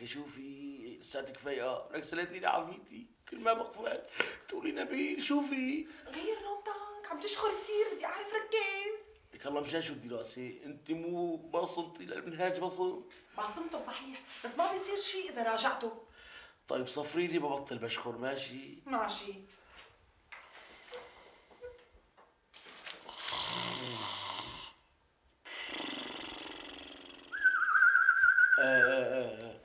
لك شوفي لساتك فايقة، لك سلاتيني عافيتي، كل ما بقفل تقولي نبيل شوفي. غير نومتك، عم تشخر كثير، بدي اعرف ركز. لك الله مشان شو الدراسة؟ انت مو ما صمتي للمنهاج بصم. باصمته صحيح، بس ما بيصير شيء اذا راجعته. طيب صفري لي ببطل بشخر ماشي؟ ماشي. آه.